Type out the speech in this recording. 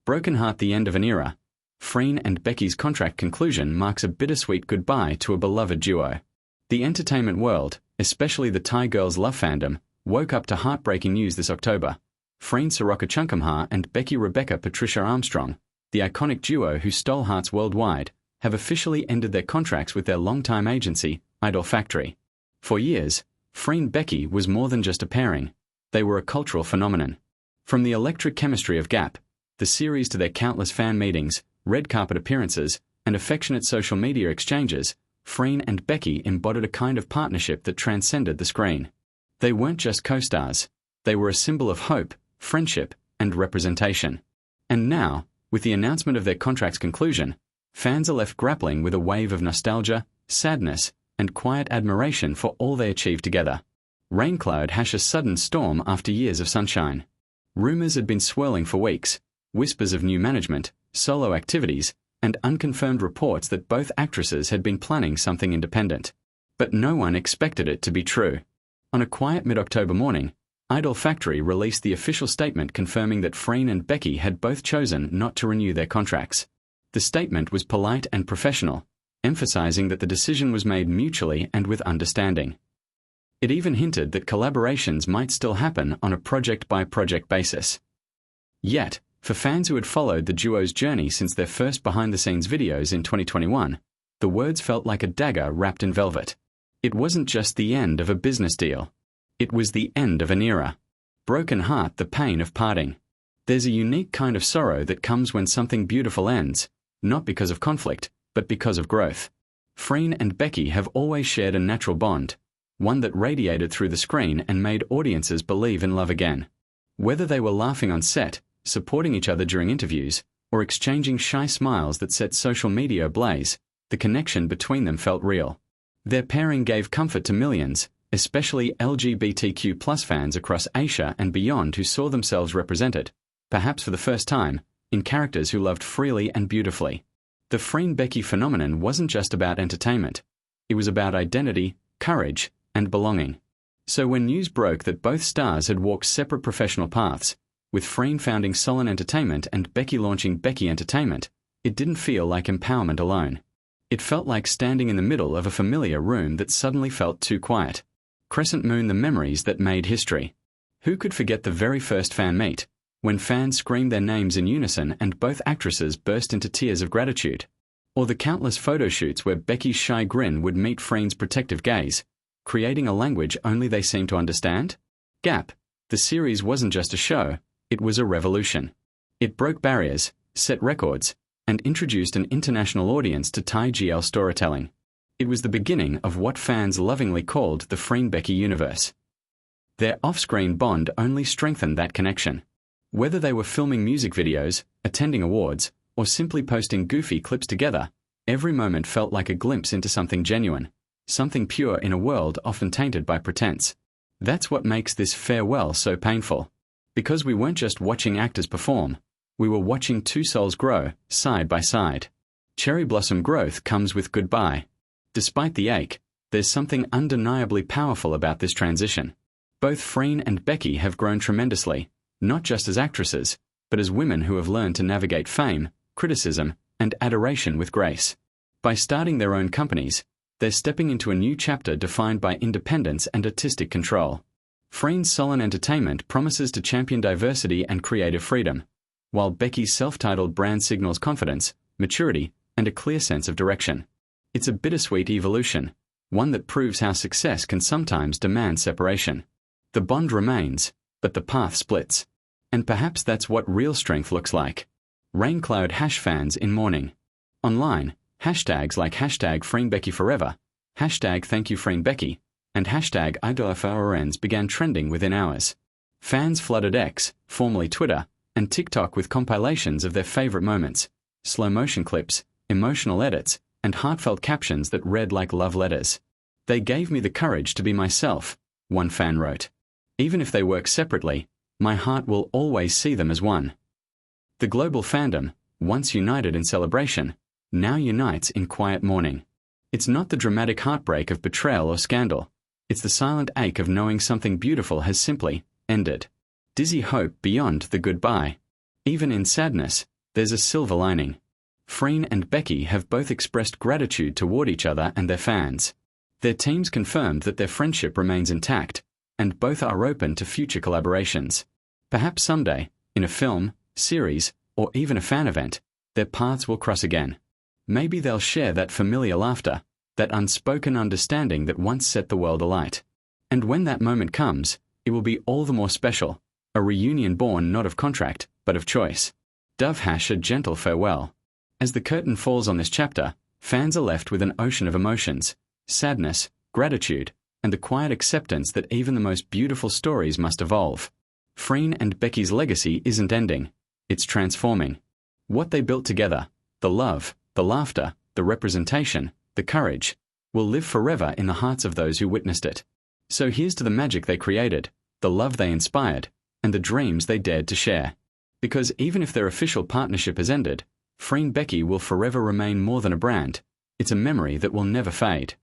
Broken heart, the end of an era. Freen and Becky's contract conclusion marks a bittersweet goodbye to a beloved duo. The entertainment world, especially the Thai girls' love fandom, woke up to heartbreaking news this October. Freen Soroka Chungkamha and Becky Rebecca Patricia Armstrong, the iconic duo who stole hearts worldwide, have officially ended their contracts with their longtime agency, Idol Factory. For years, Freen Becky was more than just a pairing. They were a cultural phenomenon. From the electric chemistry of Gap, the series, to their countless fan meetings, red carpet appearances, and affectionate social media exchanges, Freen and Becky embodied a kind of partnership that transcended the screen. They weren't just co-stars. They were a symbol of hope, friendship, and representation. And now, with the announcement of their contract's conclusion, fans are left grappling with a wave of nostalgia, sadness, and quiet admiration for all they achieved together. Raincloud hashed a sudden storm after years of sunshine. Rumors had been swirling for weeks, whispers of new management, solo activities, and unconfirmed reports that both actresses had been planning something independent. But no one expected it to be true. On a quiet mid-October morning, Idol Factory released the official statement confirming that Freen and Becky had both chosen not to renew their contracts. The statement was polite and professional, emphasizing that the decision was made mutually and with understanding. It even hinted that collaborations might still happen on a project-by-project basis. Yet, for fans who had followed the duo's journey since their first behind-the-scenes videos in 2021, the words felt like a dagger wrapped in velvet. It wasn't just the end of a business deal. It was the end of an era. Broken heart, the pain of parting. There's a unique kind of sorrow that comes when something beautiful ends, not because of conflict, but because of growth. Freen and Becky have always shared a natural bond, one that radiated through the screen and made audiences believe in love again. Whether they were laughing on set, supporting each other during interviews, or exchanging shy smiles that set social media ablaze, the connection between them felt real. Their pairing gave comfort to millions, especially LGBTQ+ fans across Asia and beyond who saw themselves represented, perhaps for the first time, in characters who loved freely and beautifully. The Freen-Becky phenomenon wasn't just about entertainment. It was about identity, courage, and belonging. So when news broke that both stars had walked separate professional paths, with Freen founding Solon Entertainment and Becky launching Becky Entertainment, it didn't feel like empowerment alone. It felt like standing in the middle of a familiar room that suddenly felt too quiet. Crescent Moon, the memories that made history. Who could forget the very first fan meet, when fans screamed their names in unison and both actresses burst into tears of gratitude? Or the countless photo shoots where Becky's shy grin would meet Freen's protective gaze, creating a language only they seemed to understand? Gap, the series wasn't just a show, it was a revolution. It broke barriers, set records, and introduced an international audience to Thai GL storytelling. It was the beginning of what fans lovingly called the Freen-Becky universe. Their off-screen bond only strengthened that connection. Whether they were filming music videos, attending awards, or simply posting goofy clips together, every moment felt like a glimpse into something genuine, something pure in a world often tainted by pretense. That's what makes this farewell so painful. Because we weren't just watching actors perform, we were watching two souls grow, side by side. Cherry blossom growth comes with goodbye. Despite the ache, there's something undeniably powerful about this transition. Both Freen and Becky have grown tremendously, not just as actresses, but as women who have learned to navigate fame, criticism, and adoration with grace. By starting their own companies, they're stepping into a new chapter defined by independence and artistic control. Freen's Solon Entertainment promises to champion diversity and creative freedom, while Becky's self-titled brand signals confidence, maturity, and a clear sense of direction. It's a bittersweet evolution, one that proves how success can sometimes demand separation. The bond remains, but the path splits. And perhaps that's what real strength looks like. Raincloud hash fans in mourning. Online, hashtags like hashtag FreenBeckyForever, hashtag ThankYouFreenBecky, and hashtag IdolFRNs began trending within hours. Fans flooded X, formerly Twitter, and TikTok with compilations of their favorite moments, slow-motion clips, emotional edits, and heartfelt captions that read like love letters. They gave me the courage to be myself, one fan wrote. Even if they work separately, my heart will always see them as one. The global fandom, once united in celebration, now unites in quiet mourning. It's not the dramatic heartbreak of betrayal or scandal. It's the silent ache of knowing something beautiful has simply ended. Dizzy hope beyond the goodbye. Even in sadness, there's a silver lining. Freen and Becky have both expressed gratitude toward each other and their fans. Their teams confirmed that their friendship remains intact, and both are open to future collaborations. Perhaps someday, in a film, series, or even a fan event, their paths will cross again. Maybe they'll share that familiar laughter, that unspoken understanding that once set the world alight. And when that moment comes, it will be all the more special, a reunion born not of contract, but of choice. Dove hash a gentle farewell. As the curtain falls on this chapter, fans are left with an ocean of emotions, sadness, gratitude, and the quiet acceptance that even the most beautiful stories must evolve. Freen and Becky's legacy isn't ending, it's transforming. What they built together, the love, the laughter, the representation, the courage, will live forever in the hearts of those who witnessed it. So here's to the magic they created, the love they inspired, and the dreams they dared to share. Because even if their official partnership has ended, Freen Becky will forever remain more than a brand. It's a memory that will never fade.